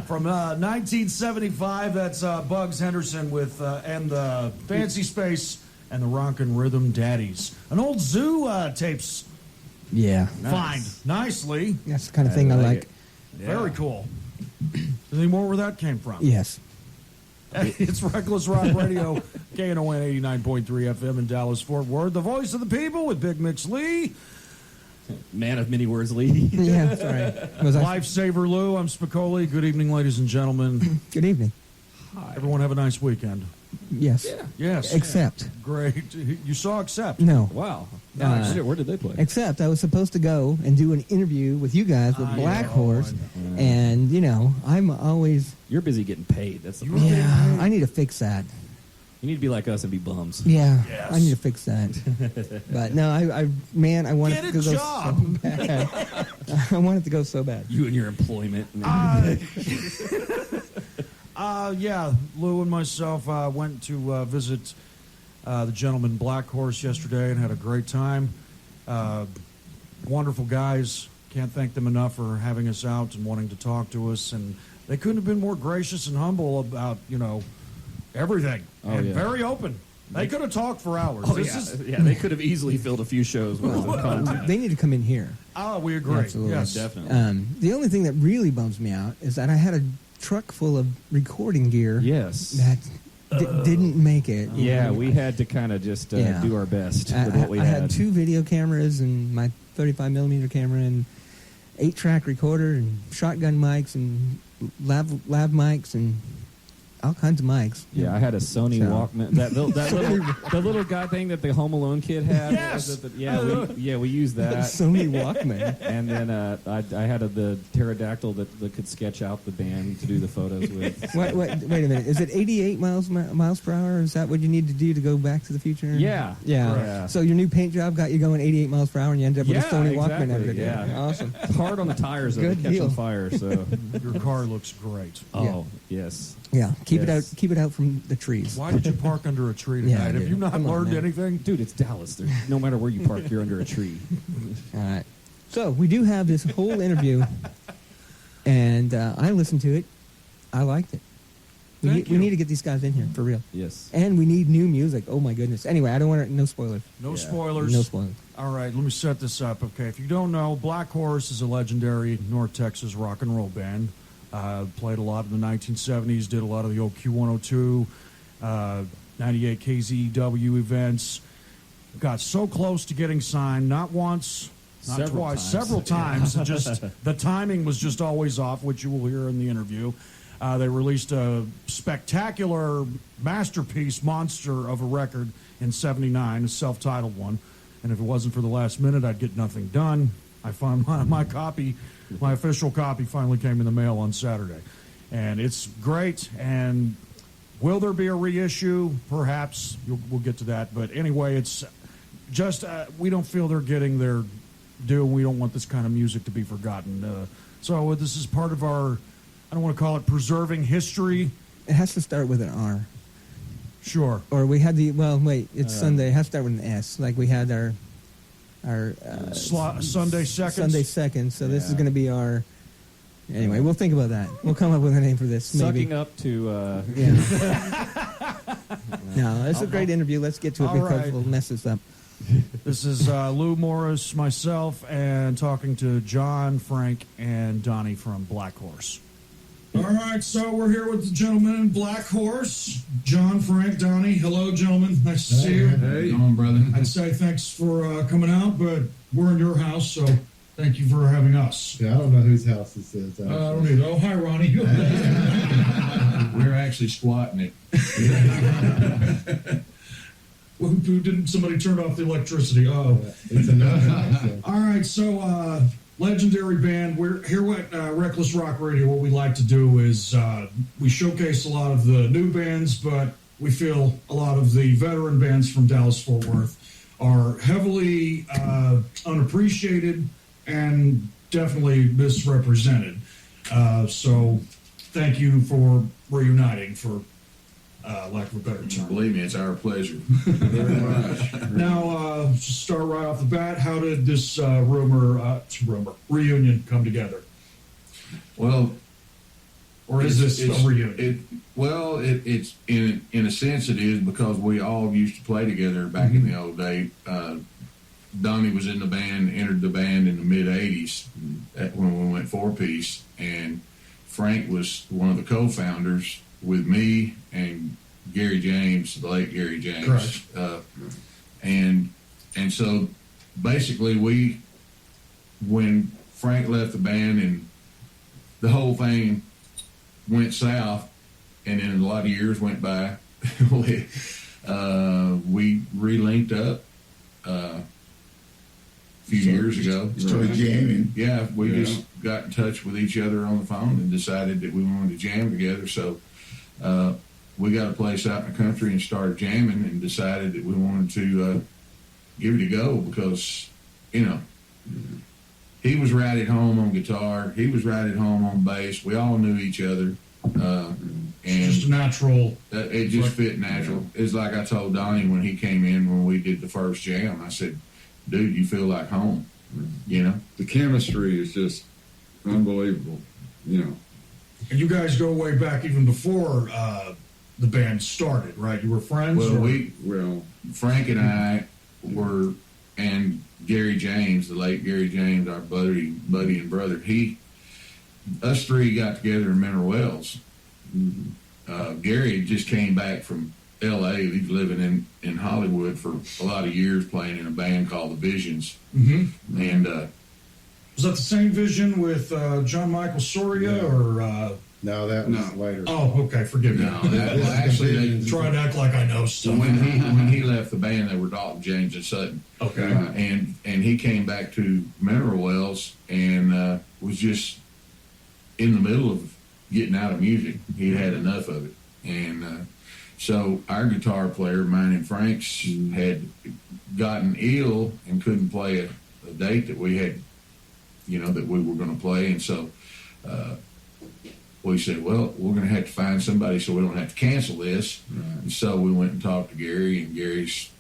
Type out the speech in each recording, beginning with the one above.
From 1975, that's Bugs Henderson with and the Fancy Space and the Rockin' Rhythm Daddies. An old Zoo tapes. Yeah. Find nicely. That's the kind of thing I like. Yeah. Very cool. Any more where that came from? Yes. It's Reckless Rock Radio, KNON 89.3 FM in Dallas, Fort Worth. The voice of the people with Big Mix Lee. Man of many words, Lee. Yeah, that's right. Lifesaver Lou, I'm Spicoli. Good evening, ladies and gentlemen. Good evening. Hi. Everyone have a nice weekend. Yes. Yeah. Yes. Except. Great. You saw Except? No. Wow. Nice. Where did they play? Except I was supposed to go and do an interview with you guys with Blackhorse, and, you know, I'm always... You're busy getting paid. That's the problem. Yeah, I need to fix that. You need to be like us and be bums. Yeah, yes. I need to fix that. But no, I wanted to go so bad. I wanted to go so bad. You and your employment. Yeah, Lou and myself went to visit the gentleman Blackhorse yesterday and had a great time. Wonderful guys. Can't thank them enough for having us out and wanting to talk to us. And they couldn't have been more gracious and humble about, you know, everything. And very open. They could have talked for hours. Yeah, they could have easily filled a few shows with content. They need to come in here. Oh, we agree. Absolutely. Yes, definitely. The only thing that really bums me out is that I had a truck full of recording gear. Yes. That didn't make it. Yeah, we had to kind of just do our best with what we had. had. I had 2 video cameras and my 35mm camera and 8-track recorder and shotgun mics and lav mics and all kinds of mics. Yeah, I had a Sony Walkman. That little guy thing that the Home Alone kid had. Yes. We used that. Sony Walkman. And then I had the pterodactyl that could sketch out the band to do the photos with. Wait a minute. Is it 88 miles per hour? Is that what you need to do to go Back to the Future? Yeah. So your new paint job got you going 88 miles per hour, and you ended up with a Sony Walkman every day. Yeah, awesome. Hard on the tires, though. They catch on fire. So your car looks great. Oh yes. Yeah, keep it out from the trees. Why did you park under a tree tonight? Have you not learned anything? Dude, it's Dallas. No matter where you park, you're under a tree. All right. So we do have this whole interview, and I listened to it. I liked it. We need to get these guys in here, for real. Yes. And we need new music. Oh, my goodness. Anyway, I don't want to... No spoilers. No spoilers. No spoilers. All right, let me set this up, okay? If you don't know, Blackhorse is a legendary North Texas rock and roll band. Played a lot in the 1970s, did a lot of the old Q102, 98 KZEW events. Got so close to getting signed, not once, not twice, several times. Just the timing was just always off, which you will hear in the interview. They released a spectacular masterpiece monster of a record in '79, a self-titled one. And if it wasn't for the last minute, I'd get nothing done. I found my copy. My official copy finally came in the mail on Saturday. And it's great. And will there be a reissue? Perhaps. We'll get to that. But anyway, it's just we don't feel they're getting their due. We don't want this kind of music to be forgotten. So this is part of our, I don't want to call it preserving history. It has to start with an R. Sure. Or we had it's Sunday. It has to start with an S. Like we had our Sunday Seconds. Sunday Seconds. So this is going to be our... Anyway, we'll think about that. We'll come up with a name for this. Maybe. Sucking up to... No, it's a great interview. Let's get to it because we'll mess this up. This is Lou Morris, myself, and talking to John, Frank, and Donnie from Blackhorse. All right, so we're here with the gentleman in Blackhorse, John, Frank, Donnie. Hello, gentlemen. Nice to see you. Hey, come on, brother. I'd say thanks for coming out, but we're in your house, so thank you for having us. Yeah, I don't know whose house this is. I don't either. Oh, hi, Ronnie. We're actually squatting it. Didn't somebody turn off the electricity? Oh. It's enough. All right, so legendary band. We're here at Reckless Rock Radio. What we like to do is we showcase a lot of the new bands, but we feel a lot of the veteran bands from Dallas-Fort Worth are heavily unappreciated and definitely misrepresented. So thank you for reuniting, for lack of a better term. Believe me, it's our pleasure. Very much. Now, just start right off the bat, how did this reunion come together? Well, or is this a reunion? It's in a sense it is, because we all used to play together back in the old day. Donnie was in the band, entered the band in the mid '80s when we went 4-piece, and Frank was one of the co-founders with me and Gary James, the late Gary James. Correct. And so basically when Frank left the band and the whole thing went south, and then a lot of years went by, we re-linked up a few years ago. Started jamming. Yeah, we just got in touch with each other on the phone and decided that we wanted to jam together. So we got a place out in the country and started jamming, and decided that we wanted to give it a go, because, he was right at home on guitar. He was right at home on bass. We all knew each other. And Just a natural. it just fit natural. It's like I told Donnie when he came in when we did the first jam. I said, dude, you feel like home, The chemistry is just unbelievable, And you guys go way back even before the band started, right? You were friends? Well, Frank and I were, and Gary James, the late Gary James, our buddy and brother, us three got together in Mineral Wells. Gary just came back from L.A. He's living in Hollywood for a lot of years, playing in a band called The Visions. Mm-hmm. And was that the same Vision with John Michael Soria, or? No, that was later. Oh, okay. Forgive me. no, actually, they Try to act like I know stuff. when he left the band, they were Dalton, James, and Sutton. Okay. And he came back to Mineral Wells and was just in the middle of getting out of music. He had enough of it. And so our guitar player, mine and Frank's, had gotten ill and couldn't play a date that we had, that we were going to play. And so we said, well, we're going to have to find somebody so we don't have to cancel this. Right. And so we went and talked to Gary, and Gary's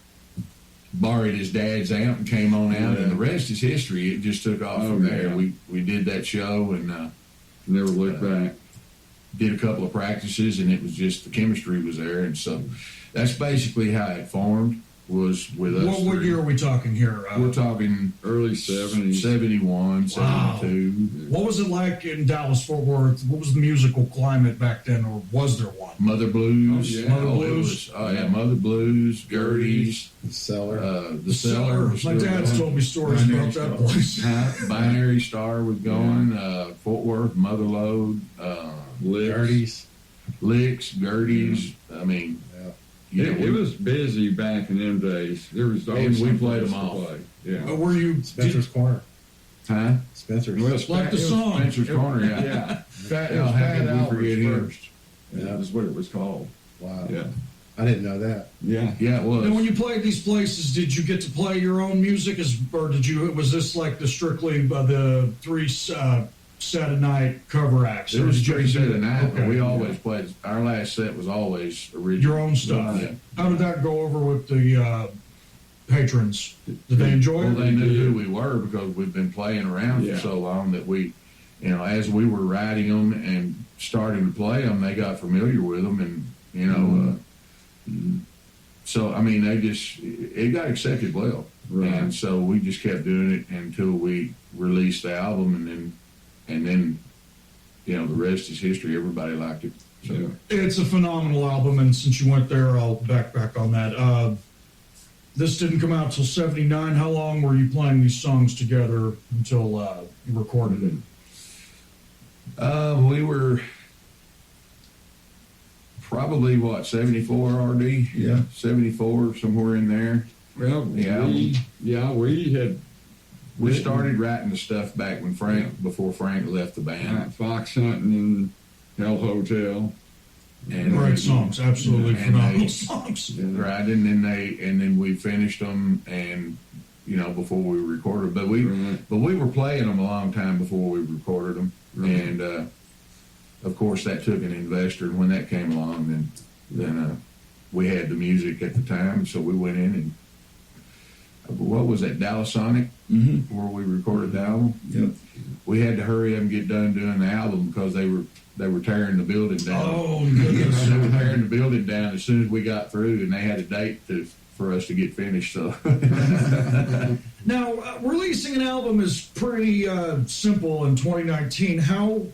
borrowed his dad's amp and came on out, and the rest is history. It just took off from there. We did that show and Never looked back. did a couple of practices, and it was just the chemistry was there. And so that's basically how it formed, was with us. What three. year are we talking here? We're talking Early 70s. 71, Wow. 72. What was it like in Dallas-Fort Worth? What was the musical climate back then, or was there one? Mother Blues. Oh, yeah. Mother it Blues? was, Mother Blues, Gertie's, The cellar. the Cellar. was My still dad's going. told me stories about that place. Binary Star was going. Fort Worth, Mother Load, Licks, Gertie's. I mean, It was busy back in them days. There was always And we some played place them to all. play. Yeah. Were you Spencer's Corner. huh? Spencer's. Well, like the it was song? Spencer's Corner, yeah. Yeah. Fat, it Yeah, was how Fat could we Albert's forget him? first. Yeah. That was what it was called. Wow. Yeah. I didn't know that. Yeah. Yeah, it was. And when you played these places, did you get to play your own music, or was this like the strictly the three set a night cover acts? It Or was did you three set a night, but Okay. we always played. Our last set was always original. Your own stuff. Yeah. How did that go over with the patrons? Did they enjoy Well, it? they knew who we were because we've been playing around Yeah. for so long that we, as we were writing them and starting to play them, they got familiar with them, and so I mean, it got accepted well, Right. and so we just kept doing it until we released the album, and then the rest is history. Everybody liked it. So. Yeah. It's a phenomenal album, and since you went there, I'll back on that. This didn't come out till '79. How long were you playing these songs together until you recorded it? We were probably 74 RD? Yeah. 74, somewhere in there. Well, Yeah. we had We started writing the stuff back when before Frank left the band. Fox Hunting and Hell Hotel. And Great songs, absolutely and phenomenal they- songs. Right, and then we finished them, and before we recorded, but we were playing them a long time before we recorded them, Right. and of course that took an investor, and when that came along, then we had the music at the time, so we went in and what was that, Dallasonic, where we recorded the album. Yep. We had to hurry up and get done doing the album because they were tearing the building down. Oh, goodness. They were tearing the building down as soon as we got through, and they had a date for us to get finished. So Now, releasing an album is pretty simple in 2019. How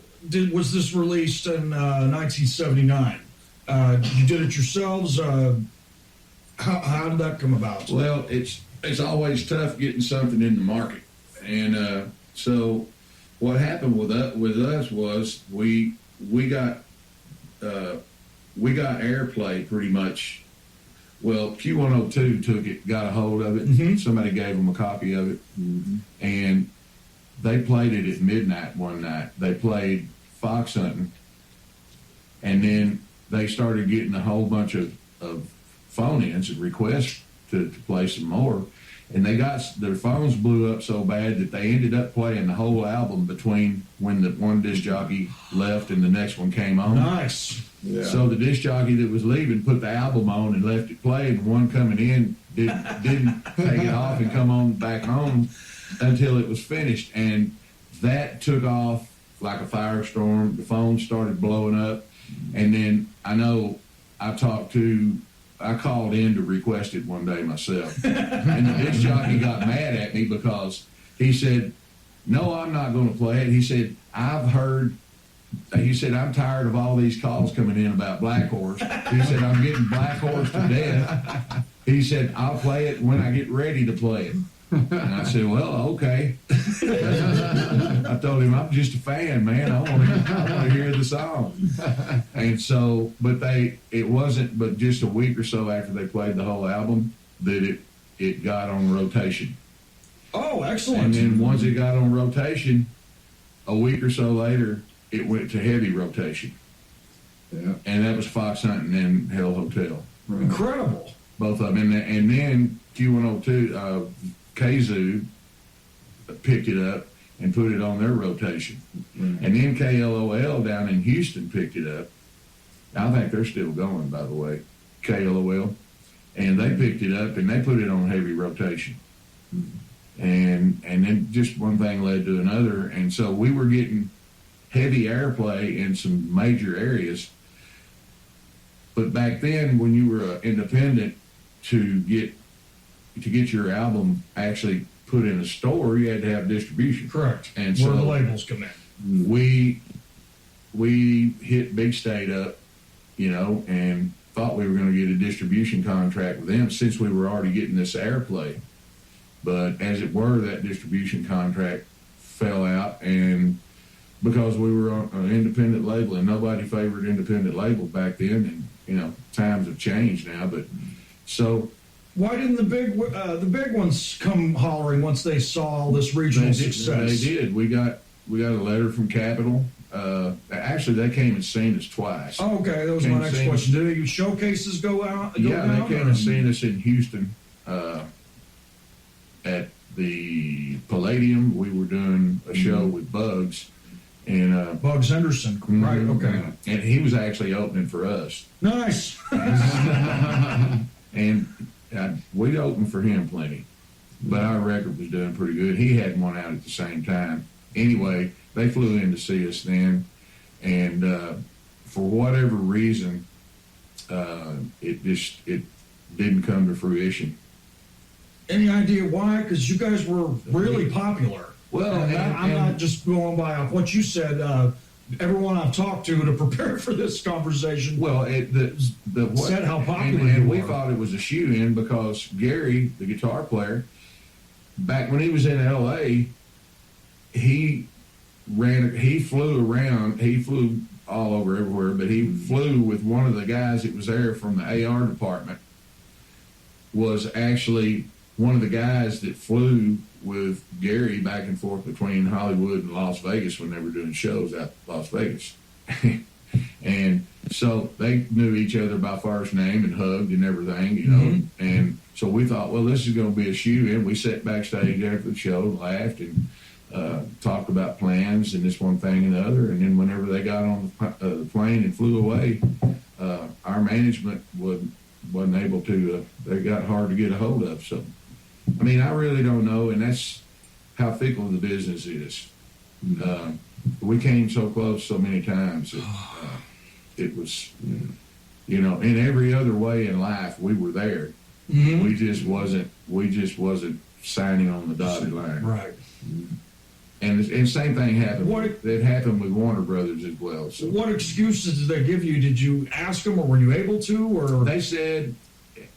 was this released in 1979? You did it yourselves. How did that come about? well, it's always tough getting something in the market, and so what happened with us was we got airplay pretty much. Well, Q102 got a hold of it. Mhm. Somebody gave them a copy of it, and they played it at midnight one night. They played fox hunting, and then they started getting a whole bunch of phone-ins and requests to play some more. And their phones blew up so bad that they ended up playing the whole album between when the one disc jockey left and the next one came on. Nice. Yeah. So the disc jockey that was leaving put the album on and left it playing. The one coming in didn't take it off and come on back home until it was finished. And that took off like a firestorm. The phone started blowing up. And then I know I called in to request it one day myself. And the disc jockey got mad at me because he said, "No, I'm not going to play it." He said, "I'm tired of all these calls coming in about Blackhorse." He said, "I'm getting Blackhorse to death." He said, "I'll play it when I get ready to play it." And I said, "Well, okay." I told him, "I'm just a fan, man. I want to hear the song." And so, it wasn't but just a week or so after they played the whole album that it got on rotation. Oh, excellent. And then once it got on rotation, a week or so later, it went to heavy rotation. Yeah. And that was Fox Hunting and Hell Hotel. Incredible. Both of them. And then Q102, KZoo picked it up and put it on their rotation. And then KLOL down in Houston picked it up. I think they're still going, by the way, KLOL. And they picked it up and they put it on heavy rotation. And then just one thing led to another. And so we were getting heavy airplay in some major areas. But back then, when you were independent, to get your album actually put in a store, you had to have distribution. Correct. And where so the labels come in. we hit Big State up, and thought we were going to get a distribution contract with them since we were already getting this airplay. But as it were, that distribution contract fell out, and because we were on an independent label, and nobody favored independent labels back then, and times have changed now. But so Why didn't the big ones come hollering once they saw all this regional success? They did. We got a letter from Capitol. Actually, they came and seen us twice. Oh, okay, that was my next question. Did any showcases go out? Yeah, they came and seen us in Houston at the Palladium. We were doing a show with Bugs. And Bugs Henderson, right? Okay, and he was actually opening for us. nice. And we opened for him plenty, but our record was doing pretty good. He had one out at the same time. Anyway, they flew in to see us then, and for whatever reason, it didn't come to fruition. Any idea why? Because you guys were really popular. Well, I'm not just going by off what you said. Everyone I've talked to prepare for this conversation. Well, Said how popular and you we were. thought it was a shoe-in because Gary, the guitar player, back when he was in L.A., he flew all over everywhere, but he flew with one of the guys that was there from the AR department, was actually one of the guys that flew with Gary back and forth between Hollywood and Las Vegas when they were doing shows out in Las Vegas. And so they knew each other by first name and hugged and everything, And so we thought, well, this is going to be a shoe-in. We sat backstage after the show and laughed and talked about plans and this one thing and the other. And then whenever they got on the plane and flew away, our management wasn't able to. They got hard to get a hold of. So I mean, I really don't know, and that's how fickle the business is. We came so close so many times. It was, you know, in every other way in life, we were there. Mm-hmm. We just wasn't signing on the dotted line. Right. And same thing happened. What- That happened with Warner Brothers as well. So What excuses did they give you? Did you ask them, or were you able to? Or they said,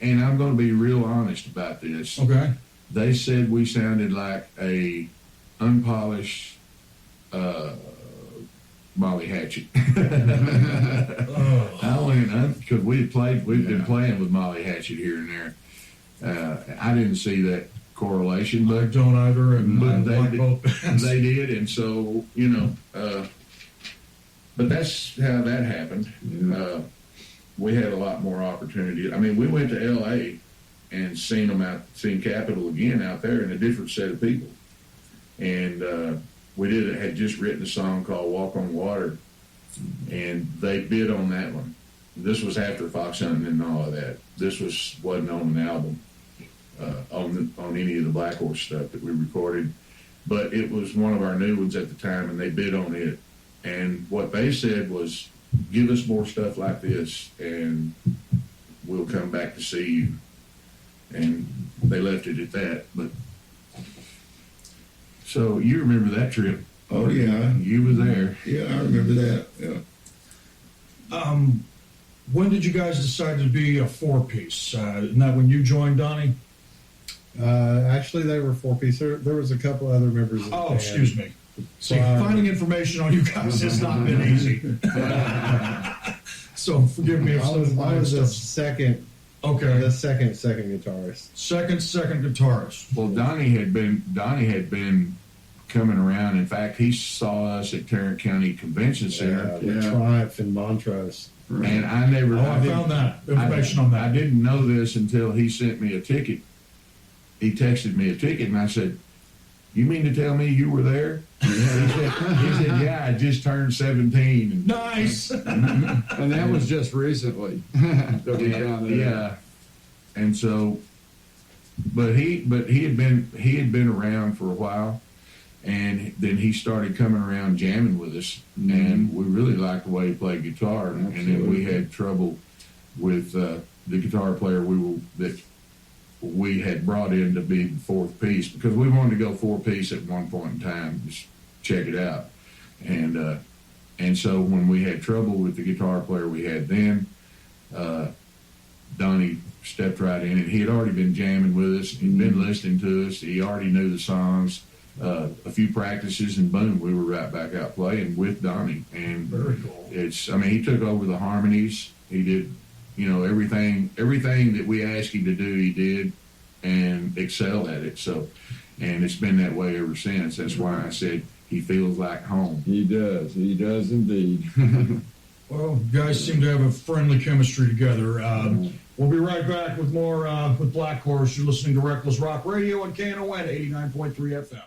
and I'm going to be real honest about this. okay, They said we sounded like a unpolished Molly Hatchet. I went because we'd been playing with Molly Hatchet here and there. I didn't see that correlation, I but don't either, and I they like did. both bands. They did, and so you know. But that's how that happened. We had a lot more opportunity. I mean, we went to L.A. and seen Capitol again out there in a different set of people, and had just written a song called "Walk on Water," and they bid on that one. This was after Fox Hunting and all of that. This wasn't on an album, on any of the Blackhorse stuff that we recorded, but it was one of our new ones at the time, and they bid on it. And what they said was, "Give us more stuff like this, and we'll come back to see you." And they left it at that. But so you remember that trip? Oh, yeah. You were there. Yeah, I remember that. Yeah. When did you guys decide to be a four-piece? Isn't that when you joined, Donnie? Actually, they were four-piece. There was a couple other members of the Oh, band. excuse me. See, Wow. finding information on you guys has not been easy. So forgive me if I some of my was the stuff. second Okay, second guitarist. second guitarist. Well, Donnie had been coming around. In fact, he saw us at Tarrant County Convention Center, With Triumph and Montrose. and I never. Oh, I didn't- found that information on I that. didn't know this until he sent me a ticket. He texted me a ticket, and I said, "You mean to tell me you were there?" He said, "Yeah, I just turned 17." And, Nice. And that was just recently that we found it. yeah, and so, but he had been around for a while, and then he started coming around jamming with us, and we really liked the way he played guitar. And then we had trouble with the guitar player that we had brought in to be the fourth piece, because we wanted to go four-piece at one point in time, just check it out. And so when we had trouble with the guitar player we had then, Donnie stepped right in, and he had already been jamming with us. He'd been listening to us. He already knew the songs. A few practices, and boom, we were right back out playing with Donnie. And Very cool. he took over the harmonies. He did, everything that we asked him to do, he did, and excelled at it. So, and it's been that way ever since. That's why I said he feels like home. He does indeed. Well, you guys seem to have a friendly chemistry together. We'll be right back with more with Blackhorse. You're listening to Reckless Rock Radio on KNON 89.3 FM.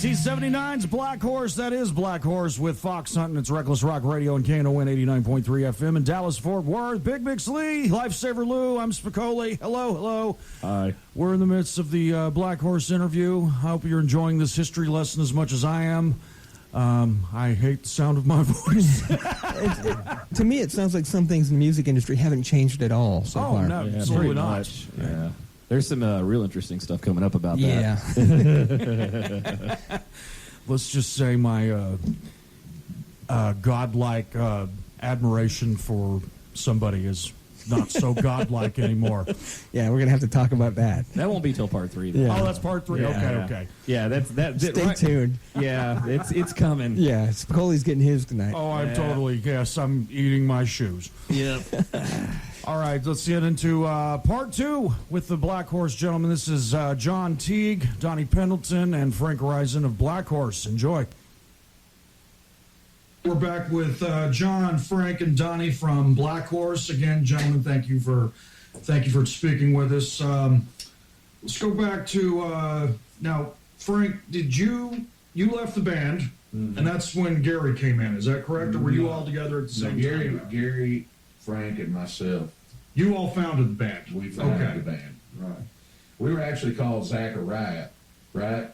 1979's Blackhorse. That is Blackhorse with Fox Hunting. It's Reckless Rock Radio and KNON 89.3 FM in Dallas, Fort Worth. Big Mix Lee, Lifesaver Lou, I'm Spicoli. Hello, hello. Hi. We're in the midst of the Blackhorse interview. I hope you're enjoying this history lesson as much as I am. I hate the sound of my voice. To me, it sounds like some things in the music industry haven't changed at all so far. No, Yeah, absolutely pretty not. much. Yeah. There's some real interesting stuff coming up about that. Yeah. Let's just say my godlike admiration for somebody is not so godlike anymore. Yeah, we're going to have to talk about that. That won't be till part 3. though. Yeah. Oh, that's part 3. Yeah. Okay. Yeah, that's it. Stay tuned. Yeah, it's coming. Yeah, Spicoli's getting his tonight. Oh, I'm Yeah. totally, yes, I'm eating my shoes. Yep. All right, let's get into part 2 with the Blackhorse gentlemen. This is John Teague, Donnie Pendleton, and Frank Risen of Blackhorse. Enjoy. We're back with John, Frank, and Donnie from Blackhorse. Again, gentlemen, thank you for speaking with us. Let's go back to now, Frank. Did you left the band, and that's when Gary came in? Is that correct, or were you all together at the So same time? Gary, Frank, and myself, You all founded the band. we founded Okay. the band. Right. We were actually called Zachariah, right?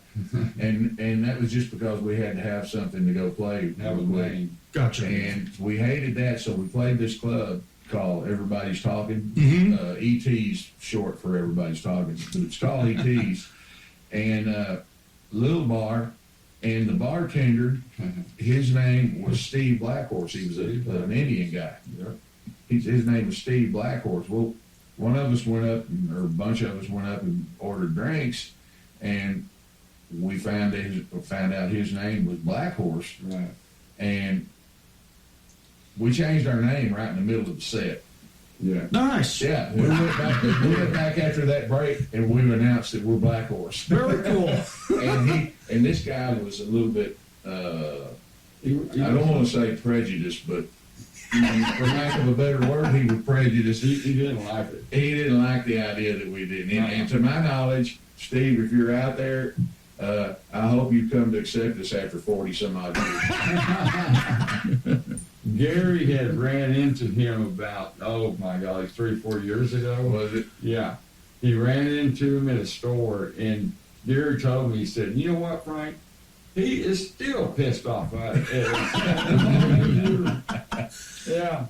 and that was just because we had to have something to go play. That was Wayne. Gotcha. And we hated that, so we played this club called Everybody's Talking. Mhm. ET's short for Everybody's Talking, but it's called ET's. And little bar, and the bartender, his name was Steve Blackhorse. He was an Indian guy. His name was Steve Blackhorse. Well, one of us went up, or a bunch of us went up and ordered drinks, and we found out his name was Blackhorse. Right. And we changed our name right in the middle of the set. Yeah. Nice. Yeah, we went back after that break, and we announced that we're Blackhorse. Very cool. and this guy was a little bit, I don't want to say prejudiced, but for lack of a better word, he was prejudiced. He didn't like it. He didn't like the idea that we did. And to my knowledge, Steve, if you're out there, I hope you come to accept us after 40 some odd years. Gary had ran into him about, oh my God, like 3 or 4 years ago. Was it? Yeah. He ran into him at a store, and Gary told me, he said, you know what, Frank? He is still pissed off at it. Yeah.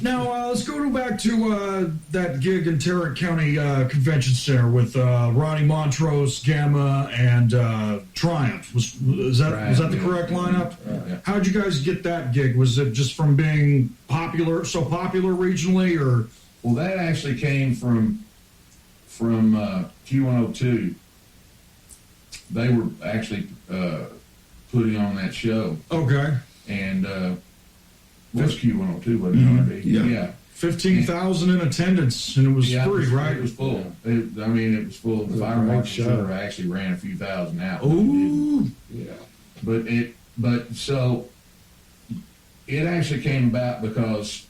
Now, let's go back to that gig in Tarrant County Convention Center with Ronnie Montrose, Gamma, and Triumph. Was that the correct lineup? Yeah. How did you guys get that gig? Was it just from being so popular regionally, or? Well, that actually came from Q102. They were actually putting on that show, Okay. and was Q102, wasn't it? Yeah. Yeah. 15,000 in attendance, and it was Yeah, free, right? It was full. It was full. The fire great marshal show. actually ran a few thousand out. Ooh. Yeah. So it actually came about because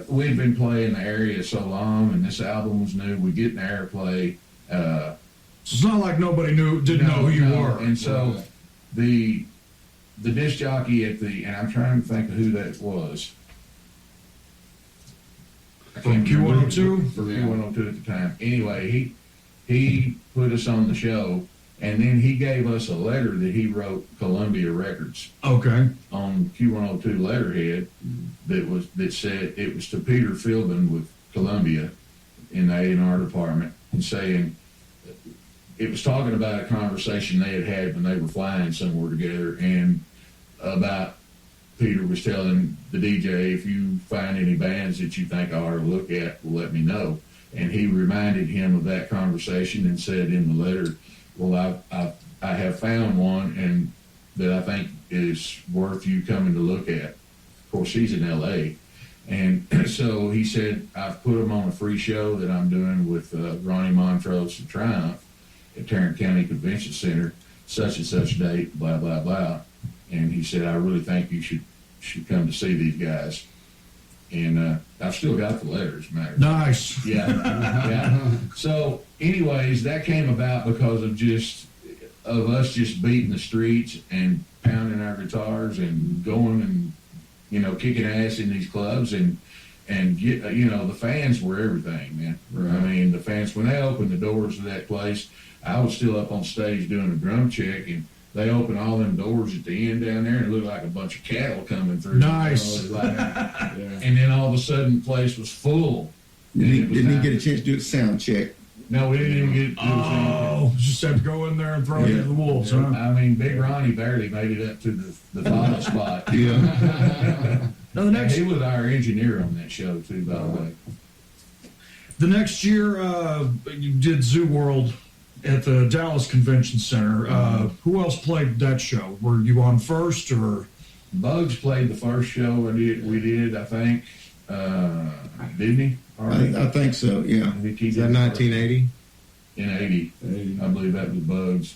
we'd been playing the area so long, and this album was new. We get an airplay. So it's not like nobody didn't know who you were. And so the disc jockey and I'm trying to think of who that was. I From can't remember. Q102? For Q102 at the time. Anyway, he put us on the show, and then he gave us a letter that he wrote Columbia Records Okay. on Q102 letterhead that said it was to Peter Philbin with Columbia in the A&R department, and saying it was talking about a conversation they had when they were flying somewhere together, and about Peter was telling the DJ, if you find any bands that you think I ought to look at, let me know. And he reminded him of that conversation and said in the letter, well, I have found one and that I think is worth you coming to look at. Of course, he's in L.A. And so he said, I've put him on a free show that I'm doing with Ronnie Montrose and Triumph at Tarrant County Convention Center, such and such date, blah, blah, blah. And he said, I really think you should come to see these guys. And I've still got the letters, matter. Nice. Yeah. So anyways, that came about because of just of us just beating the streets and pounding our guitars and going and, you know, kicking ass in these clubs and get, you know, the fans were everything, man. Right. I mean, the fans, when they opened the doors of that place, I was still up on stage doing a drum check, and they opened all them doors at the end down there, and it looked like a bunch of cattle coming through. Nice. You know, it was like, and then all of a sudden, the place was full. Didn't he get a chance to do the sound check? No, we didn't even get to do the Oh, just have to go in there and throw it into the wolves, huh? I mean, Big Ronnie barely made it up to the final spot. Yeah. Now, the next He was our engineer on that show, too, by the way. The next year, you did Zoo World at the Dallas Convention Center. Who else played that show? Were you on first, or? Bugs played the first show we did, I think. Didn't he? I think so, yeah. I think he Is did that 1980? in 80. I believe that was Bugs.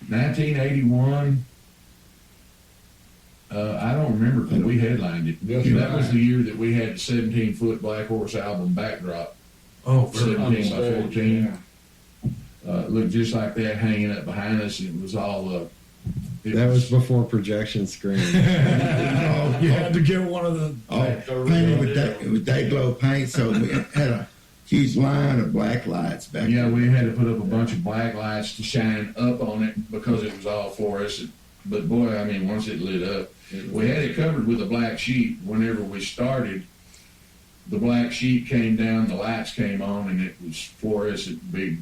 1981, I don't remember because we headlined it. That's That was right. the year that we had the 17-foot Blackhorse album backdrop. Oh, very 17 by 14. Yeah. Looked just like that hanging up behind us. It was all That was before projection screen. You had to get one of the. Painted with day glow paint, so we had a huge line of black lights back yeah, there. we had to put up a bunch of black lights to shine up on it because it was all fluorescent. But boy, I mean, once it lit up, we had it covered with a black sheet. Whenever we started, the black sheet came down, the lights came on, and it was fluorescent, big,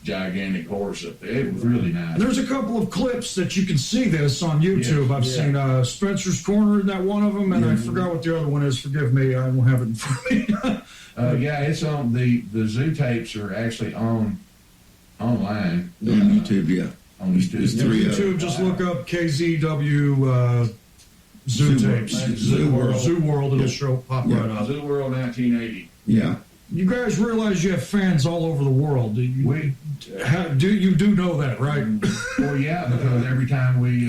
gigantic horse up there. It was really nice. There's a couple of clips that you can see this on YouTube. I've seen Spencer's Corner in that one of them, and I forgot what the other one is. Forgive me, I don't have it in front of me. Yeah, it's on the zoo tapes are actually online On YouTube, yeah. on YouTube. There's three of them. YouTube, just look up KZW Zoo Zoo Tapes. World. Zoo World. Zoo World, it'll show pop Yeah. right up. Zoo World 1980. Yeah. You guys realize you have fans all over the world. You do know that, right? Well, yeah, because every time we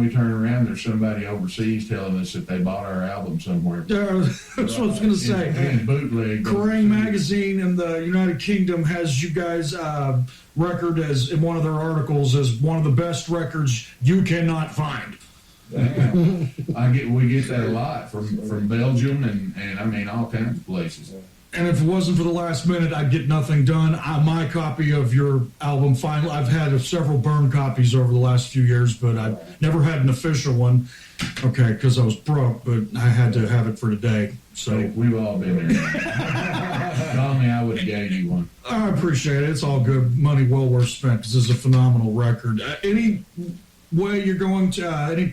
turn around, there's somebody overseas telling us that they bought our album somewhere. That's what I was going to say. And bootleg. Kerrang! Magazine in the United Kingdom has you guys record as in one of their articles as one of the best records you cannot find. Damn. We get that a lot from Belgium and I mean all kinds of places. And if it wasn't for the last minute, I'd get nothing done. My copy of your album, finally, I've had several burned copies over the last few years, but I've never had an official one. Okay, because I was broke, but I had to have it for today. So We've all been there. Normally, I would have gave you one. I appreciate it. It's all good. Money well worth spent because it's a phenomenal record. Any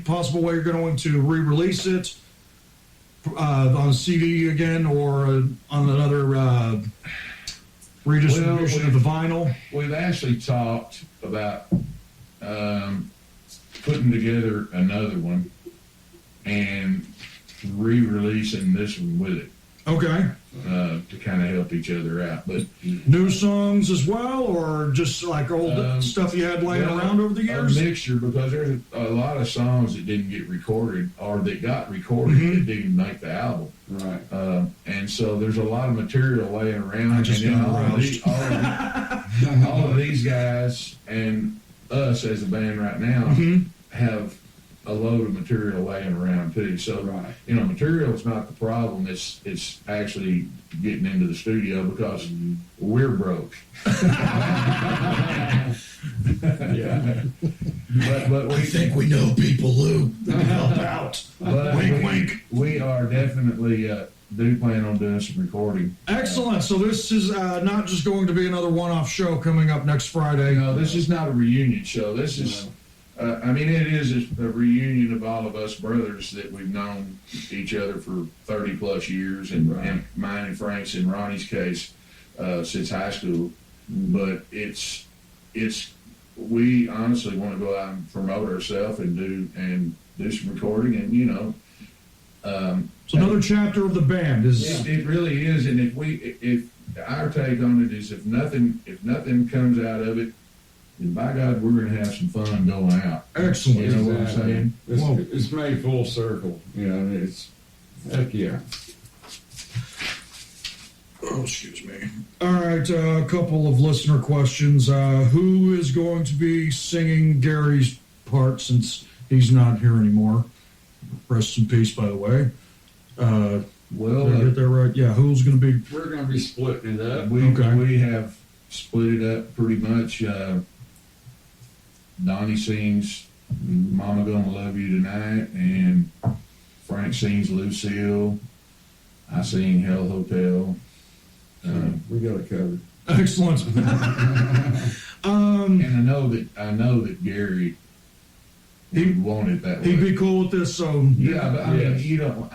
possible way you're going to re-release it? On a CD again, or on another redistribution of the vinyl? We've actually talked about putting together another one and re-releasing this one with it Okay. to kind of help each other out. But New songs as well, or just like old stuff you had laying around over the years? A mixture, because there's a lot of songs that didn't get recorded or that got recorded that didn't make the album. Right. And so there's a lot of material laying around. I just and then got aroused. all of these guys and us as a band right now have a load of material laying around too. So, Right. material is not the problem. It's actually getting into the studio because we're broke. Yeah. But we think we know people who help out. But Wink, wink. We are definitely do plan on doing some recording. Excellent. So this is not just going to be another one-off show coming up next Friday. No, this is not a reunion show. This is, it is a reunion of all of us brothers that we've known each other for 30 plus years, and mine and Frank's and Ronnie's case since high school. But we honestly want to go out and promote ourselves and do some recording, and It's another chapter of the band. it really is. And if our take on it is if nothing comes out of it, then by God, we're going to have some fun going out. Excellent. You know what I'm saying? It's made full circle. It's heck yeah. Oh, excuse me. All right, a couple of listener questions. Who is going to be singing Gary's part since he's not here anymore? Rest in peace, by the way. Well, Did I get that right? Yeah, who's going to be? We're going to be splitting it up. we have split it up pretty much. Donnie sings "Mama Gonna Love You Tonight," and Frank sings "Lucille." I sing "Hell Hotel." We got it covered. Excellent. And I know that Gary he want it that way. He'd be cool with this, so Yeah, but I mean, you know,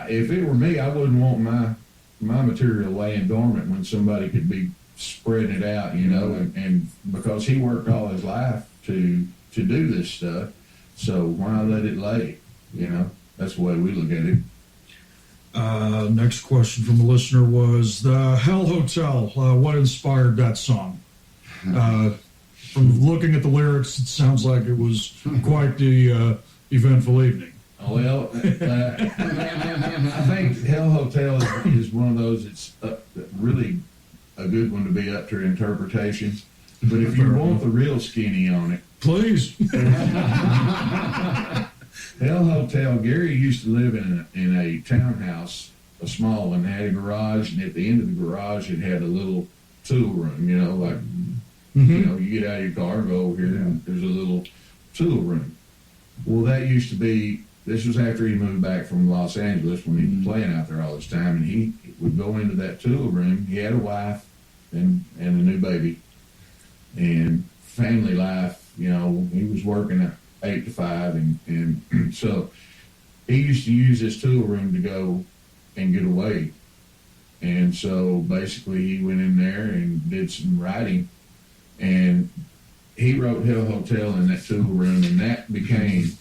if it were me, I wouldn't want my material laying dormant when somebody could be spreading it out, you know, and because he worked all his life to do this stuff, so why let it lay? You know, that's the way we look at it. next question from a listener was the Hell Hotel. What inspired that song? From looking at the lyrics, it sounds like it was quite the eventful evening. Well, I think Hell Hotel is one of those that's really a good one to be up to interpretation. But if you want the real skinny on it, Please. Hell Hotel, Gary used to live in a townhouse, a small one, had a garage, and at the end of the garage it had a little tool room, you know, like, you know, you get out of your car and go over here and there's a little tool room. Well, that used to be, this was after he moved back from Los Angeles when he was playing out there all this time, and he would go into that tool room. He had a wife and a new baby, and family life, you know, he was working at 8 to 5, and so he used to use this tool room to go and get away. And so basically he went in there and did some writing, and he wrote Hell Hotel in that tool room, and that became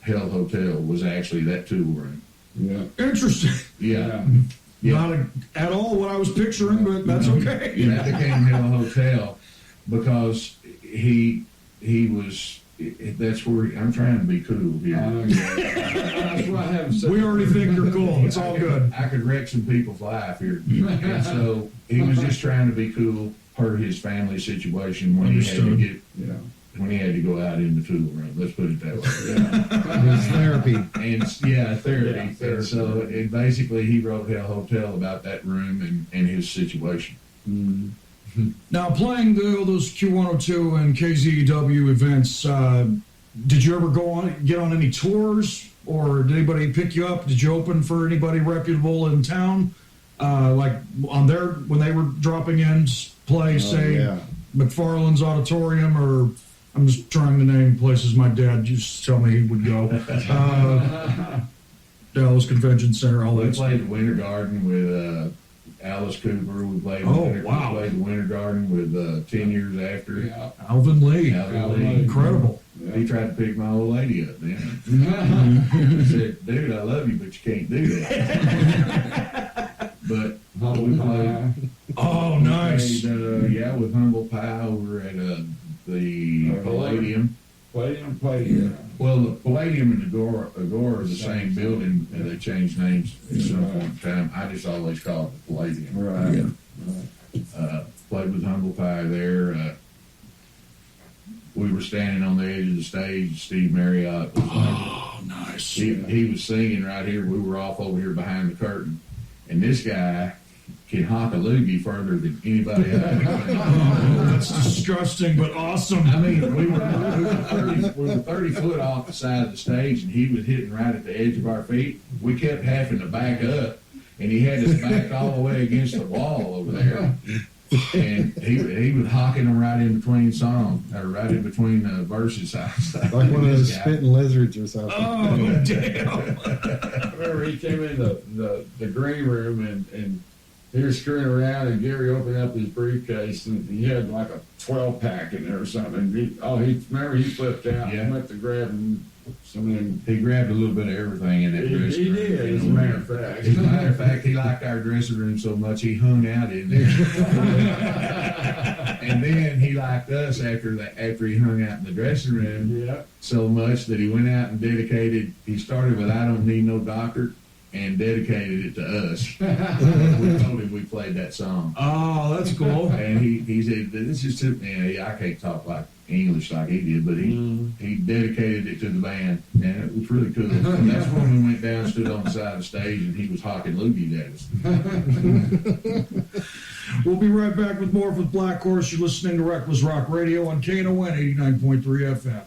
Hell Hotel, was actually that tool room. Yeah. Interesting. Yeah. Not at all what I was picturing, but that's okay. And that became Hell Hotel because he was, that's where, I'm trying to be cool here. That's why I haven't said. We already think you're cool. It's all good. I could wreck some people's life here. And so he was just trying to be cool per his family situation when he had to Understood. Yeah. when he had to go out in the tool room. Let's put it that way. It's therapy. And therapy. Yeah, And so basically he wrote Hell Hotel about that room and his situation. Now, playing those Q102 and KZEW events, did you ever get on any tours, or did anybody pick you up? Did you open for anybody reputable in town, like on when they were dropping in, play, say, yeah. McFarland's Auditorium, or I'm just trying to name places my dad used to tell me he would go. Dallas Convention Center, all We that. played the Winter Garden with Alice Cooper. We played, Oh, we wow. played the Winter Garden with 10 years after. Yeah. Alvin Lee. Alvin Lee. Incredible. He tried to pick my old lady up then. I said, dude, I love you, but you can't do that. But we played. Oh, nice. Played, with Humble Pie over at the Palladium. Palladium. Well, the Palladium and Agora are the same building, and they changed names at some point in time. I just always call it the Palladium. Right. Played with Humble Pie there. We were standing on the edge of the stage. Steve Marriott was Nice. he was singing right here. We were off over here behind the curtain, and this guy can hawk a loogie further than anybody else. Oh, that's disgusting, but awesome. I mean, we were 30 foot off the side of the stage, and he was hitting right at the edge of our feet. We kept having to back up, and he had us backed all the way against the wall over there. And he was hawking them right in between songs, or right in between the verses. Like one of those spitting lizards or something. Oh, damn. I remember he came in the green room and he was screwing around, and Gary opened up his briefcase and he had like a 12-pack in there or something. He flipped out and went to grabbing some of them. He grabbed a little bit of everything in that dressing He room. did, as a You know, matter of fact. As a matter of fact, he liked our dressing room so much he hung out in there. And then he liked us after he hung out in the dressing room Yeah. so much that he went out and dedicated. He started with "I Don't Need No Doctor," and dedicated it to us. We told him we played that song. Oh, that's cool. And he said, this is too, I can't talk like English like he did, but he dedicated it to the band, and it was really cool. And that's when we went down, stood on the side of the stage, and he was hocking loogies at us. We'll be right back with more with Blackhorse. You're listening to Reckless Rock Radio on KNON 89.3 FM.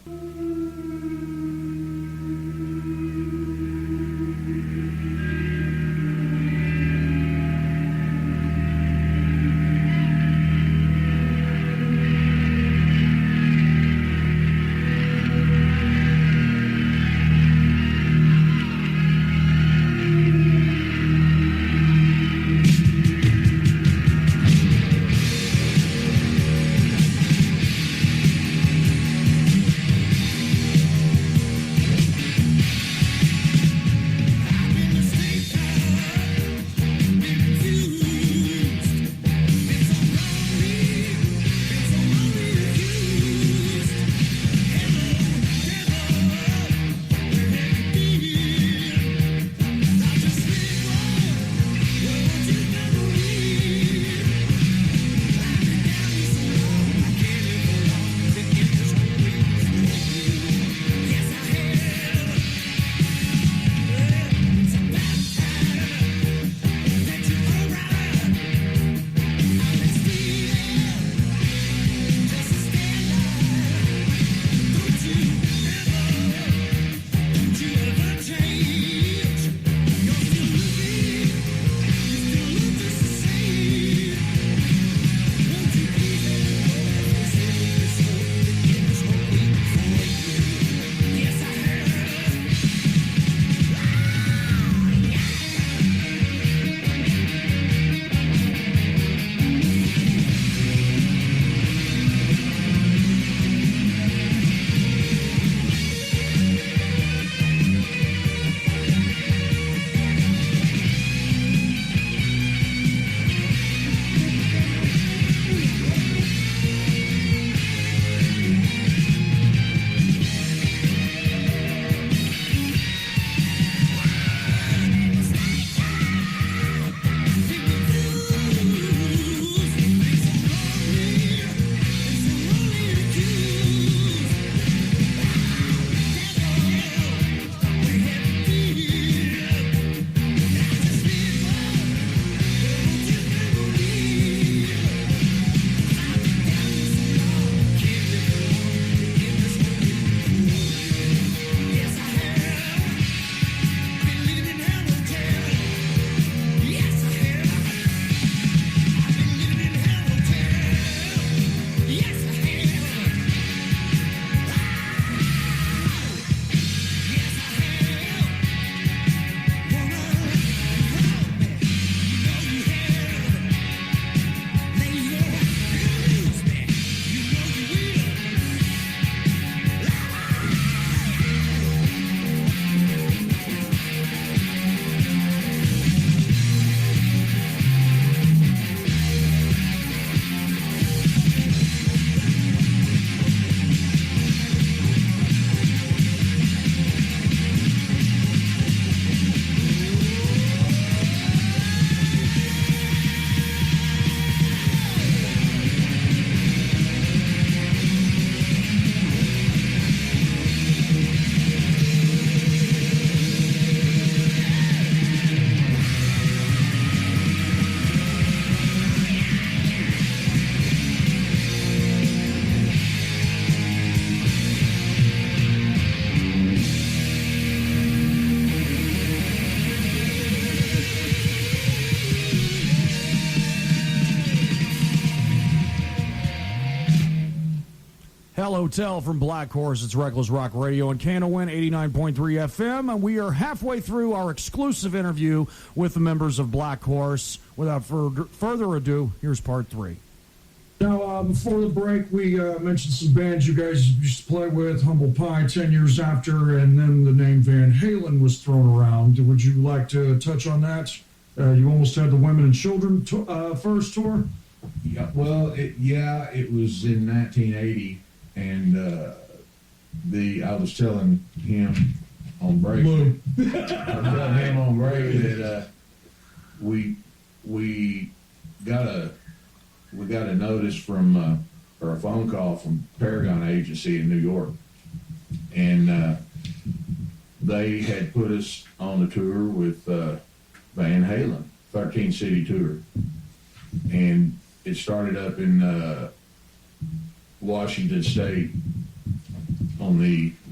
Hell Hotel from Blackhorse. It's Reckless Rock Radio on KNON 89.3 FM, and we are halfway through our exclusive interview with the members of Blackhorse. Without further ado, here's part 3. Now, before the break, we mentioned some bands you guys used to play with, Humble Pie 10 years after, and then the name Van Halen was thrown around. Would you like to touch on that? You almost had the Women and Children first tour? Yeah, well, it was in 1980, and I was telling him on break. I was telling him on break that we got a notice from or a phone call from Paragon Agency in New York, and they had put us on a tour with Van Halen, 13 city tour, and it started up in Washington State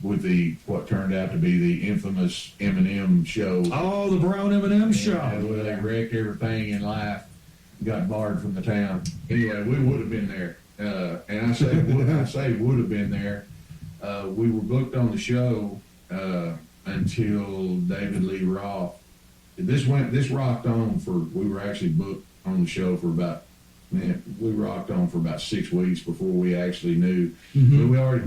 with what turned out to be the infamous M&M show. Oh, the Brown M&M show. Where they wrecked everything in life, got barred from the town. Anyway, we would have been there, and I say would have been there. We were booked on the show until David Lee Roth. This rocked on we were actually booked on the show for about. We rocked on for about 6 weeks before we actually knew. But we already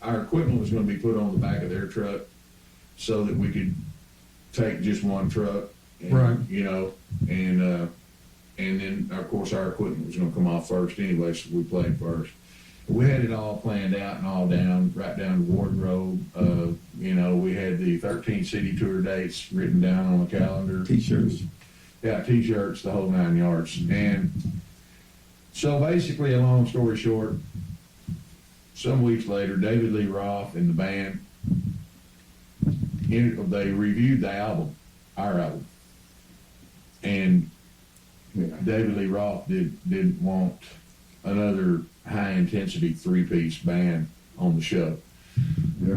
our equipment was going to be put on the back of their truck so that we could take just one truck, and, right? You know, and then of course our equipment was going to come off first anyway, so we played first. We had it all planned out and all right down to wardrobe. You know, we had the 13 city tour dates written down on the calendar. T-shirts. Yeah, T-shirts, the whole 9 yards. And so basically, a long story short, some weeks later, David Lee Roth and the band, they reviewed the album, our album. And David Lee Roth didn't want another high-intensity three-piece band on the show. Yeah.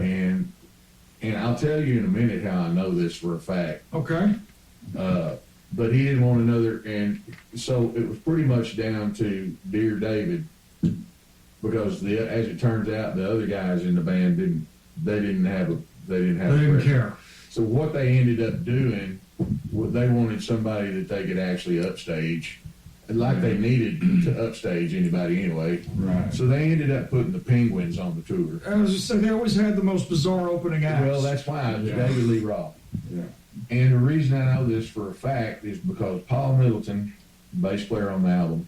And I'll tell you in a minute how I know this for a fact. Okay. But he didn't want another, and so it was pretty much down to Dear David, because as it turns out, the other guys in the band didn't care. So what they ended up doing, they wanted somebody that they could actually upstage, like they needed to upstage anybody anyway. Right. So they ended up putting the Penguins on the tour. I was just saying, they always had the most bizarre opening acts. Well, that's why it was David Lee Roth. Yeah. And the reason I know this for a fact is because Paul Middleton, bass player on the album,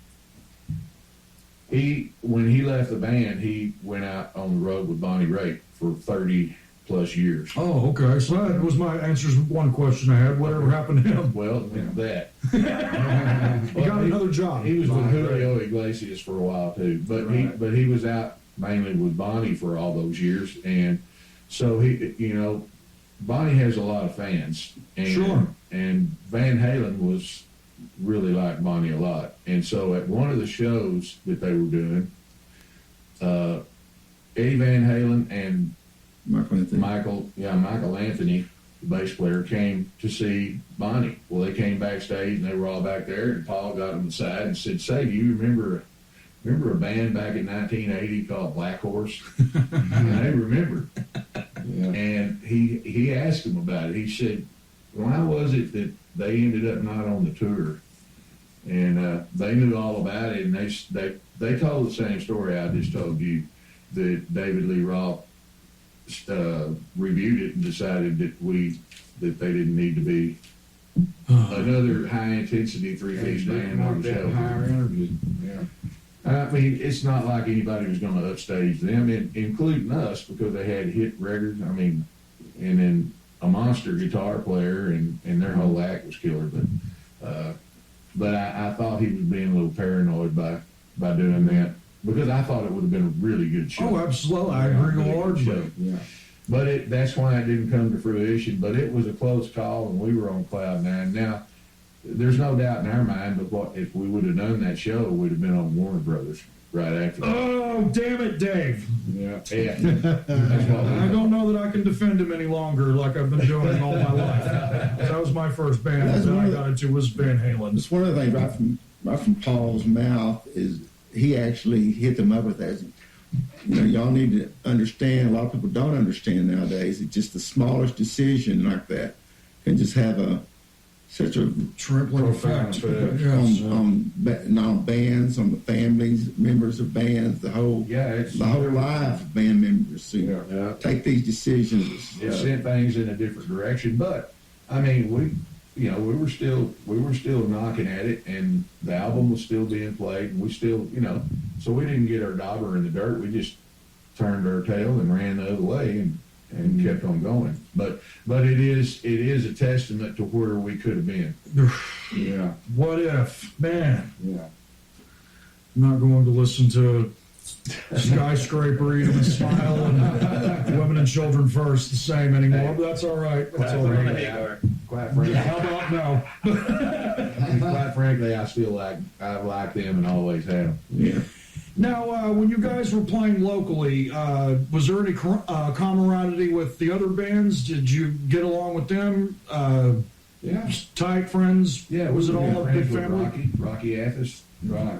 when he left the band, he went out on the road with Bonnie Raitt for 30 plus years. Oh, okay. So that was my answers. One question I had. Whatever happened to him? Well, that. He got another job. He was with Julio Iglesias for a while too, but he was out mainly with Bonnie for all those years, and so Bonnie has a lot of fans. And, sure. And Van Halen was really liked Bonnie a lot. And so at one of the shows that they were doing, Eddie Van Halen and Michael Anthony, the bass player, came to see Bonnie. Well, they came backstage and they were all back there, and Paul got them aside and said, "Say, do you remember a band back in 1980 called Blackhorse?" And they remembered. Yeah. And he asked him about it. He said, "Why was it that they ended up not on the tour?" And they knew all about it, and they told the same story I just told you, that David Lee Roth reviewed it and decided that they didn't need to be another high intensity three-piece band on the show. Yeah. I mean, it's not like anybody was going to upstage them, including us, because they had hit records. I mean, and then a monster guitar player, and their whole act was killer. But I thought he was being a little paranoid by doing that, because I thought it would have been a really good show. Oh, absolutely. I agree wholeheartedly. Yeah. But that's why it didn't come to fruition. But it was a close call, and we were on cloud nine. Now, there's no doubt in our mind, but what if we would have done that show, we'd have been on Warner Brothers right after that. Oh, damn it, Dave. Yeah. That's what I don't know that I can defend him any longer like I've been doing all my life. That was my first band that I got into was Van Halen. It's one of the things right from Paul's mouth is he actually hit them up with that. Y'all need to understand, a lot of people don't understand nowadays, it's just the smallest decision like that can just have such a tripling effect. Yes. On bands, on the families, members of bands, the whole life of band members. So take these decisions. It sent things in a different direction, but I mean, we were still knocking at it, and the album was still being played, and we still, so we didn't get our dauber in the dirt. We just turned our tail and ran the other way, and kept on going. But it is a testament to where we could have been. Yeah. What if, man? Yeah. I'm not going to listen to skyscraper, eat 'em and smile, and women and children first the same anymore. But that's all right. That's all right. Quite frankly, How about no? quite frankly, I like them and always have. Yeah. Now, when you guys were playing locally, was there any camaraderie with the other bands? Did you get along with them? Yeah. Tight friends? Yeah, Was it we all were a big friends with family? Rocky Athos, Right.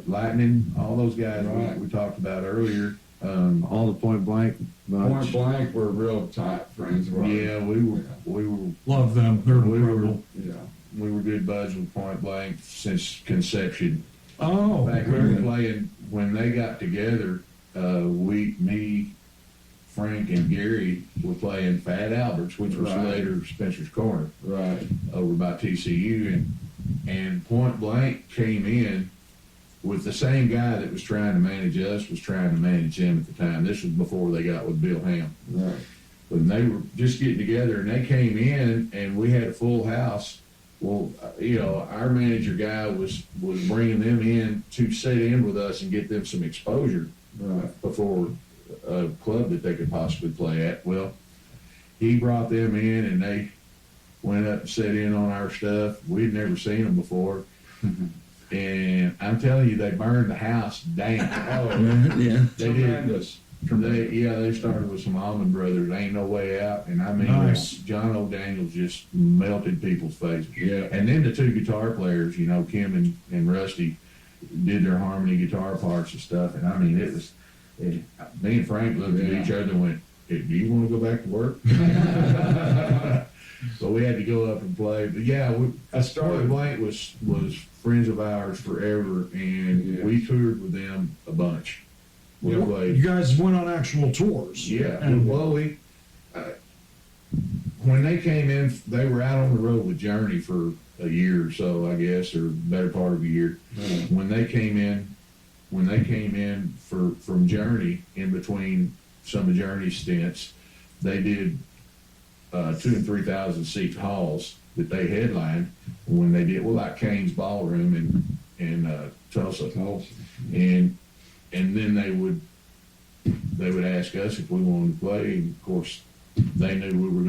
Lightning, all those guys Right. we talked about earlier. All the Point Blank bunch. Point Blank were real tight friends. Right? Yeah, we were Love them. They're we were incredible. Yeah. good buds with Point Blank since conception. Oh, Back we okay. were playing when they got together. Me, Frank, and Gary were playing Fat Albert's, which was Right. later Spencer's Corner Right. over by TCU, and Point Blank came in with the same guy that was trying to manage us was trying to manage them at the time. This was before they got with Bill Ham. Right. When they were just getting together, and they came in, and we had a full house. Well, our manager guy was bringing them in to sit in with us and get them some exposure Right. before a club that they could possibly play at. Well, he brought them in, and they went up and sat in on our stuff. We'd never seen them before. And I'm telling you, they burned the house down. Oh, Yeah. They did. tremendous. They started with some Almond Brothers. Ain't no way out. And I mean, Nice. John O'Daniels just melted people's faces. Yeah. And then the two guitar players, Kim and Rusty, did their harmony guitar parts and stuff. And I mean, me and Frank looked at each other and went, "Hey, do you want to go back to work?" So we had to go up and play. But yeah, Point Blank was friends of ours forever, and Yeah. we toured with them a bunch. We played. You guys went on actual tours. Yeah. And Well, when they came in, they were out on the road with Journey for a year or so, I guess, or better part of a year. Right. When they came in from Journey, in between some of Journey's stints, they did 2,000 and 3,000 seat halls that they headlined when they did, like Kane's Ballroom in Tulsa. And then they would ask us if we wanted to play. And of course, they knew we were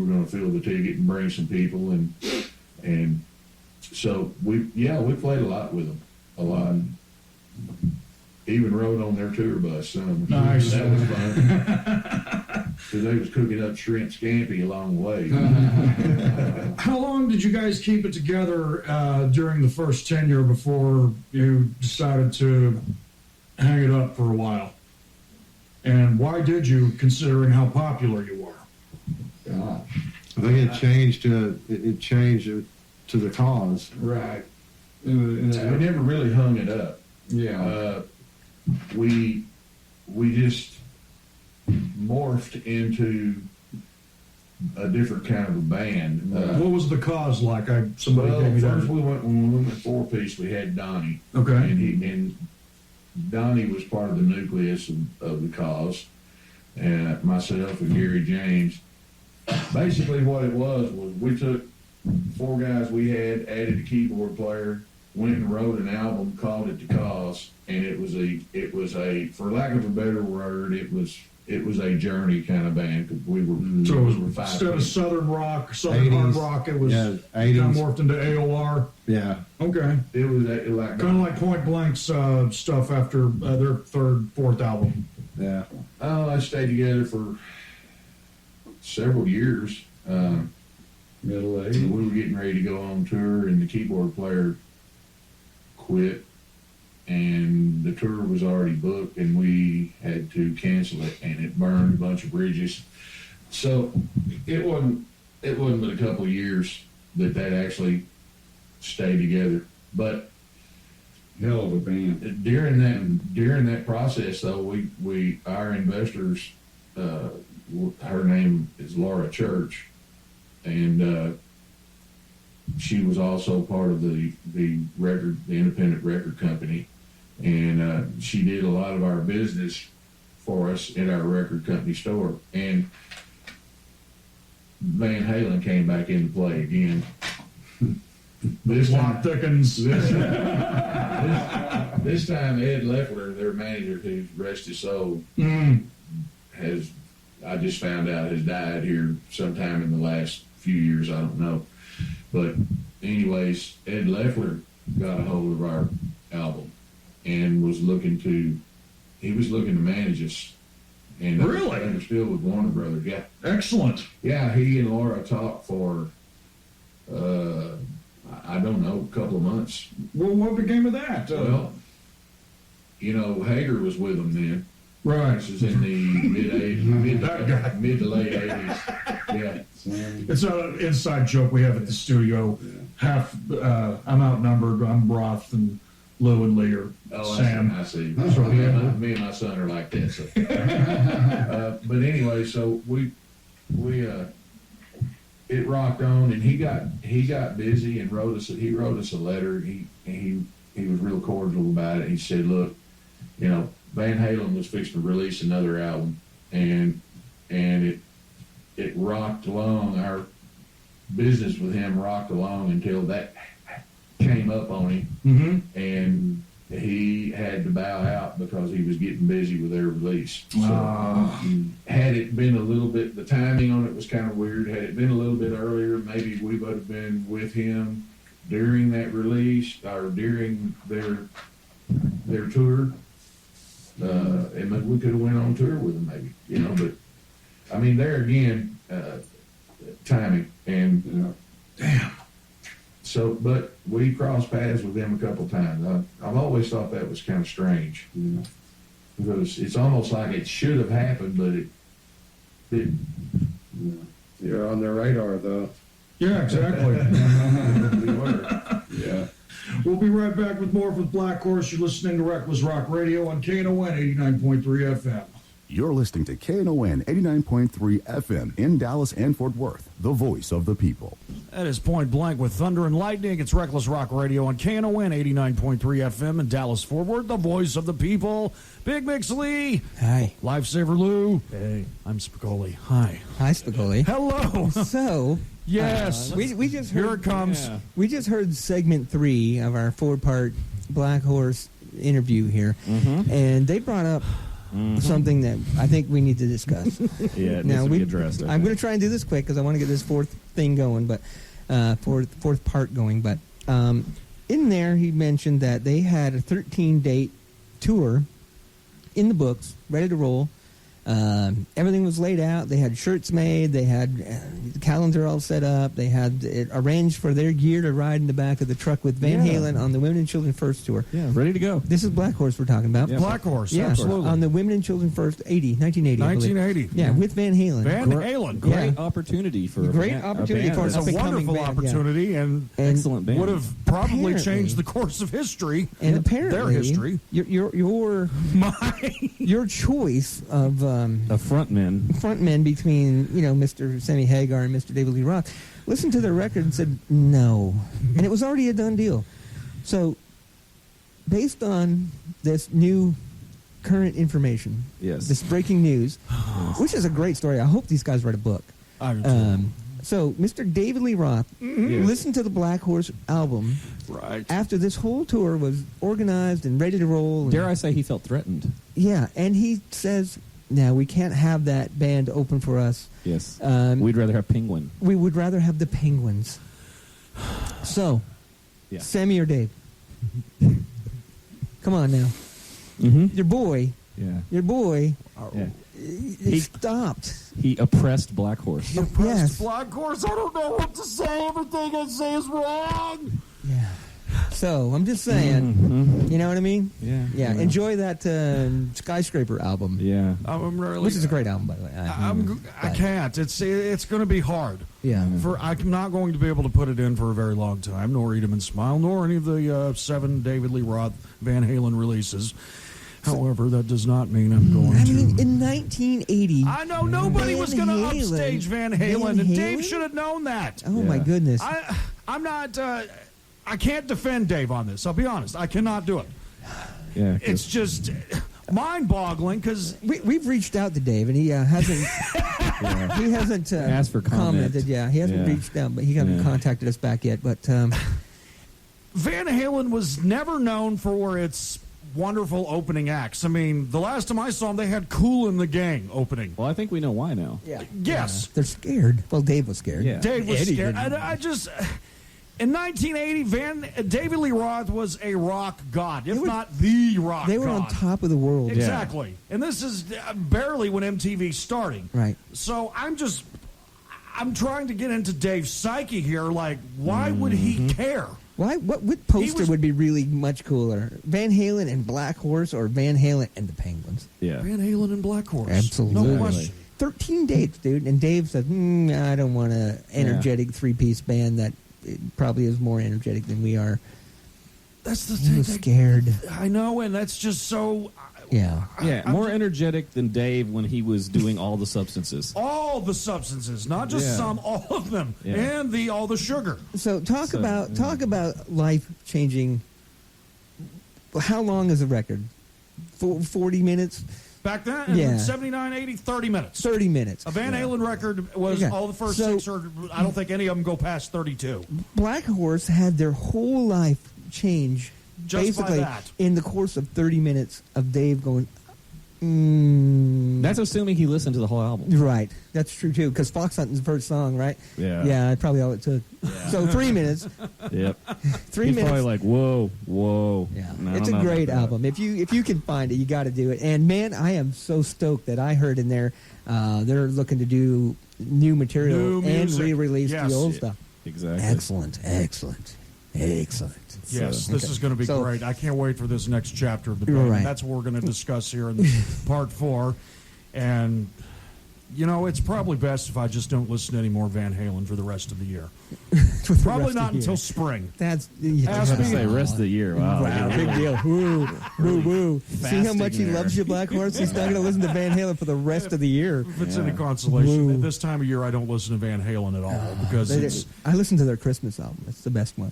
gonna fill the ticket and bring some people, and so we played a lot with them, a lot. Even rode on their tour bus. Nice. That was fun. Because they was cooking up shrimp scampi along the way. how long did you guys keep it together during the first tenure before you decided to hang it up for a while? And why did you, considering how popular you were? Gosh. I think it changed to the cause. Right. We never really hung it up. Yeah. We just morphed into a different kind of a band. What was the cause like? Somebody gave me First that. when we went 4-piece, we had Donnie. Okay. And Donnie was part of the nucleus of the cause, and myself and Gary James. Basically, what it was we took 4 guys we had, added a keyboard player, went and wrote an album, called it The Cause, and it was a for lack of a better word, it was a Journey kind of band, because we were So it was, we were 5 instead of people. Southern rock, Southern hard 80s. rock, it was Yeah, kind of 80s. morphed into AOR. Yeah. Okay. It was like Kind of like Point Blank's stuff after their 3rd, 4th album. Yeah. I stayed together for several years. Middle We age. were getting ready to go on tour, and the keyboard player quit, and the tour was already booked, and we had to cancel it, and it burned a bunch of bridges. So it wasn't but a couple of years that actually stayed together. But Hell of a band. during that process, though, our investors, her name is Laura Church, and she was also part of the independent record company, and she did a lot of our business for us in our record company store. And Van Halen came back into play again. This Plot time, thickens. this time Ed Leffler, their manager, who rest his soul, has, I just found out, has died here sometime in the last few years. I don't know. But anyways, Ed Leffler got a hold of our album and was looking to manage us. And Really? We're still with Warner Brothers. Yeah. Excellent. Yeah, he and Laura talked for, I don't know, a couple of months. Well, what became of that? Well, you know, Hager was with them then. Right. This is in the mid to late 80s. Yeah. It's an inside joke we have at the studio. Half, I'm outnumbered. I'm Roth, and Lou and Lee are Sam. I see. So me and my son are like that. So. But anyway, so we it rocked on, and he got busy and wrote us a letter. He was real cordial about it. He said, "Look, you know, Van Halen was fixing to release another album, and it rocked along. Our business with him rocked along until that came up on him, and he had to bow out because he was getting busy with their release. So had it been a little bit, the timing on it was kind of weird. Had it been a little bit earlier, maybe we would have been with him during that release or during their tour. And maybe we could have went on tour with them, maybe, you know. But I mean, there again, timing and damn. So, but we crossed paths with them a couple times. I've always thought that was kind of strange, you know, because it's almost like it should have happened, but it didn't. You're on their radar, though. Yeah, exactly. We were. Yeah. We'll be right back with more with Blackhorse. You're listening to Reckless Rock Radio on KNON 89.3 FM. You're listening to KNON 89.3 FM in Dallas and Fort Worth, the voice of the people. That is Point Blank with Thunder and Lightning. It's Reckless Rock Radio on KNON 89.3 FM in Dallas, Fort Worth, the voice of the people. Big Mix Lee. Hi. Lifesaver Lou. Hey, I'm Spicoli. Hi. Hi, Spicoli. Hello. So, Yes. we just heard, Here it comes. Yeah. we just heard segment 3 of our 4-part Blackhorse interview here, and they brought up something that I think we need to discuss. Yeah, it Now, needs to be addressed. I'm going to try and do this quick because I want to get this fourth thing going, but fourth part going. But in there, he mentioned that they had a 13-date tour in the books, ready to roll. Everything was laid out. They had shirts made. They had the calendar all set up. They had it arranged for their gear to ride in the back of the truck with Van Halen on the Women and Children First tour. Yeah, ready to go. This is Blackhorse we're talking about. Yeah. Blackhorse, Yeah, absolutely. on the Women and Children First 1980. I believe. 1980. Yeah, with Van Halen. Van Halen. Great Yeah. opportunity for Great a opportunity band for It's an a that's up-and-coming wonderful band, yeah. opportunity and excellent band. would have probably Apparently- changed the course of history. And their apparently, history. your choice of a frontman. frontmen between Mr. Sammy Hagar and Mr. David Lee Roth listened to their record and said no, and it was already a done deal. So, based on this new current information, Yes. this breaking news, which is a great story. I hope these guys write a book. I do too. So, Mr. David Lee Roth listened to the Blackhorse album Right. after this whole tour was organized and ready to roll. And, Dare I say he felt threatened? yeah, and he says, "Now we can't have that band open for us. Yes. Um, We'd rather have Penguin. We would rather have the Penguins." So, Yeah. Sammy or Dave? Come on now, your boy, Yeah. Yeah. he stopped. He oppressed Blackhorse. Yes. Blackhorse, I don't know what to say. Everything I say is wrong. Yeah. So I'm just saying, you know what I mean? Yeah. Yeah. Yeah. Enjoy that Skyscraper album, Yeah. which is a great album, by the way. I can't. It's going to be hard. Yeah. I'm not going to be able to put it in for a very long time, nor Eat 'em and Smile, nor any of the 7 David Lee Roth Van Halen releases. However, that does not mean I'm going I to. mean, in 1980, I know nobody was going to Halen- upstage Van Van Halen, and Dave Halen? should have known that. oh my Yeah. goodness. I'm not. I can't defend Dave on this. I'll be honest. I cannot do it. Yeah. 'cause It's just mind-boggling because we've reached out to Dave, and he hasn't. He hasn't asked for comment. commented. Yeah, he hasn't reached out, but he hasn't contacted us back yet. But Van Halen was never known for its wonderful opening acts. I mean, the last time I saw them, they had Kool and the Gang opening. Well, I think we know why now. Yes. they're scared. Well, Dave was scared. Yeah. Dave was Eddie scared. didn't. I just... In 1980, David Lee Roth was a rock god, if not the rock god. They were on top of the world. Exactly. And this is barely when MTV's starting. Right. So I'm trying to get into Dave's psyche here. Like, why would he care? Why? What poster would be really much cooler? Van Halen and Blackhorse, or Van Halen and the Penguins? Yeah. Van Halen and Blackhorse. Absolutely. No question. 13 dates, dude. And Dave said, I don't want an energetic three-piece band that probably is more energetic than we are. That's the He thing. was scared. I know, and that's just so... Yeah. Yeah, more energetic than Dave when he was doing all the substances. All the substances, not just some, all of them, and all the sugar. So talk about life-changing. How long is a record? 40 minutes? Back then, 79, 80, 30 minutes. 30 minutes. A Van Halen record was all the first six, or I don't think any of them go past 32. Blackhorse had their whole life change Just basically by that. in the course of 30 minutes of Dave going, That's assuming he listened to the whole album. Right. That's true, too, because Fox Hunting's the first song, right? Yeah. Yeah, probably all it took. So 3 minutes. Yep. 3 He's minutes. probably like, whoa. Yeah, No, it's I don't a know great about that. album. If you can find it, you got to do it. And man, I am so stoked that I heard in there they're looking to do new material New and music. re-release Yes. the old stuff. Exactly. Excellent. Yes, this is going to be So- great. I can't wait for this next chapter of the band. Right. That's what we're going to discuss here in part 4. And, it's probably best if I just don't listen to any more Van Halen for the rest of the year. For the Probably rest not of the until year. spring. That's I was Ask going to me. say rest of the year. Wow. Wow, big deal. Woo, woo, woo. See how much he there. loves you, Blackhorse? He's not going to listen to Van Halen for the rest of the year. If it's any consolation, Woo. at this time of year, I don't listen to Van Halen at all because it's... I listen to their Christmas album. It's the best one.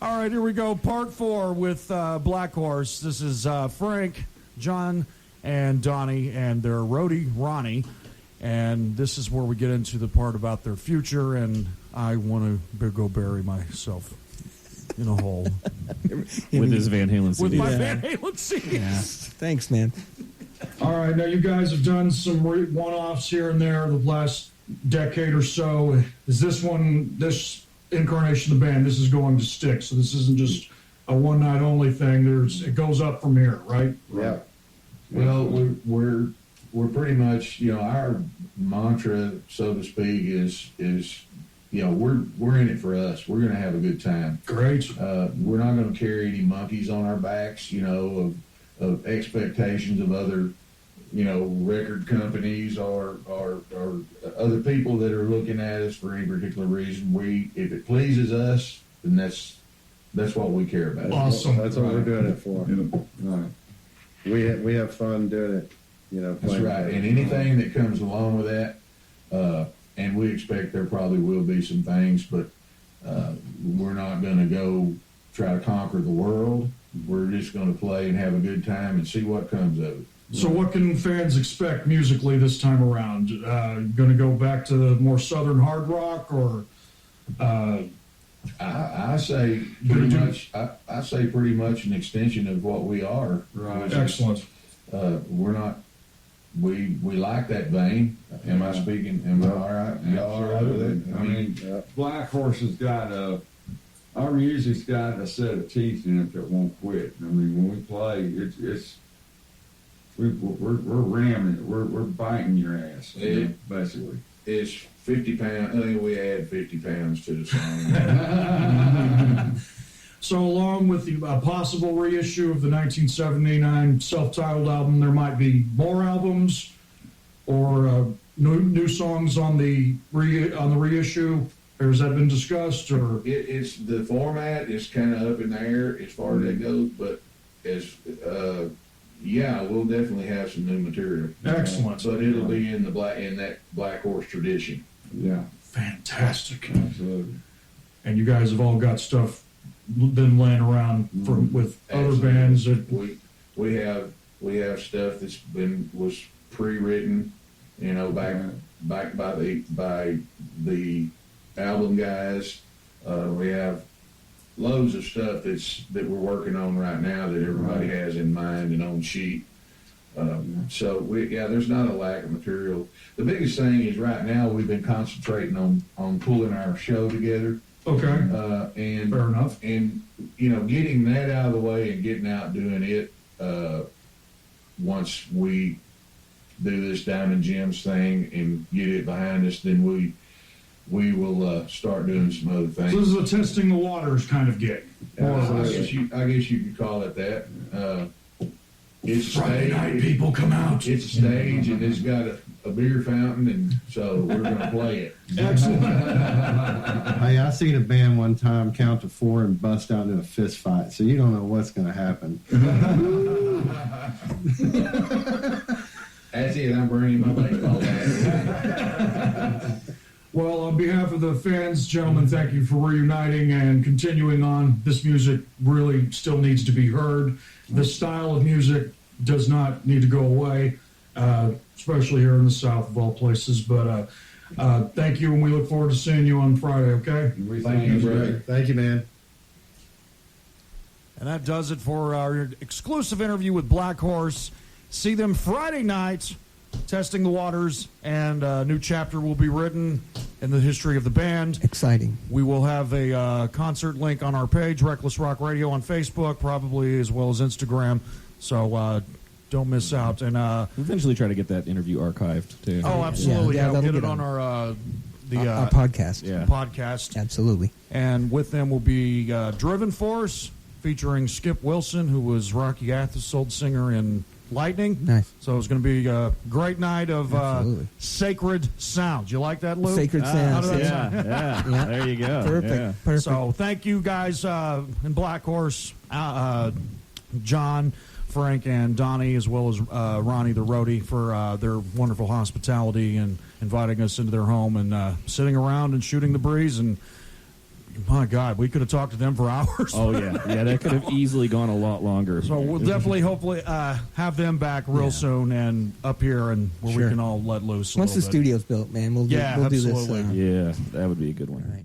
All right, here we go. Part 4 with Blackhorse. This is Frank, John, and Donnie, and their roadie, Ronnie. And this is where we get into the part about their future, and I want to go bury myself in a hole With his Van Halen CD. with my Van Halen CD. Yeah. Thanks, man. All right, now you guys have done some one-offs here and there the last decade or so. Is this incarnation of the band, this is going to stick? So this isn't just a one-night only thing. It goes up from here, right? Yeah. Well, we're pretty much, our mantra, so to speak, is we're in it for us. We're going to have a good time. Great. We're not going to carry any monkeys on our backs, of expectations of other, record companies or other people that are looking at us for any particular reason. If it pleases us, then that's what we care about. Awesome. That's what we're doing it for. Right. We have fun doing it. That's playing right. it. And anything that comes along with that, and we expect there probably will be some things, but we're not going to go try to conquer the world. We're just going to play and have a good time and see what comes of it. So what can fans expect musically this time around? Going to go back to the more southern hard rock, or I say pretty much. I say pretty much an extension of what we are. right? Excellent. We're not. We like that vein. Am I speaking? Am I all right? Y'all all right with it? I mean, Blackhorse has got our music's got a set of teeth in it that won't quit. I mean, when we play, we're ramming it. We're biting your ass, basically. It's 50 pounds. I think we add 50 pounds to the song. So along with the possible reissue of the 1979 self-titled album, there might be more albums or new songs on the reissue. Or has that been discussed? Or It's the format is kind of up in the air as far as that goes, but we'll definitely have some new material. Excellent. But it'll be in that Blackhorse tradition. Yeah, fantastic! absolutely. And you guys have all got stuff been laying around with other bands that we have stuff was pre-written, back by the album guys. We have loads of stuff that we're working on right now that everybody has in mind and on sheet. So there's not a lack of material. The biggest thing is right now we've been concentrating on pulling our show together. Okay. And fair enough. And getting that out of the way and getting out doing it. Once we do this Diamond Gems thing and get it behind us, then we will start doing some other things. So this is a testing the waters kind of gig. I guess you could call it that. It's Friday night, people come out. It's a stage, and it's got a beer fountain, and so we're going to play it. Excellent. Hey, I seen a band one time count to 4 and bust out into a fist fight, so you don't know what's going to happen. That's it. I'm bringing my baseball bat. Well, on behalf of the fans, gentlemen, thank you for reuniting and continuing on. This music really still needs to be heard. The style of music does not need to go away, especially here in the South of all places. But thank you, and we look forward to seeing you on Friday, okay? Thank you, brother. Thank you, man. And that does it for our exclusive interview with Blackhorse. See them Friday night, testing the waters, and a new chapter will be written in the history of the band. Exciting. We will have a concert link on our page, Reckless Rock Radio, on Facebook, probably as well as Instagram. So don't miss out. And We'll eventually try to get that interview archived, too. oh, absolutely. Yeah, Yeah, we'll that'll get it get on our our podcast. Yeah. podcast. Absolutely. And with them will be Driven Force, featuring Skip Wilson, who was Rocky Athos' old singer in Lightning. Nice. So it's going to be a great night of Absolutely. sacred sounds. You like that, Lou? Sacred How sounds. did that sound? Yeah. There you go. Perfect. Yeah. Perfect. So thank you guys in Blackhorse, John, Frank, and Donnie, as well as Ronnie the roadie, for their wonderful hospitality and inviting us into their home and sitting around and shooting the breeze. And my God, we could have talked to them for hours. Oh, yeah. Yeah, that could have easily gone a lot longer. So we'll definitely, hopefully, have them back real soon and up here and where we Sure. can all let loose. Once the a little bit. studio's built, man, we'll do this. absolutely. Yeah, that would be a good one. All right.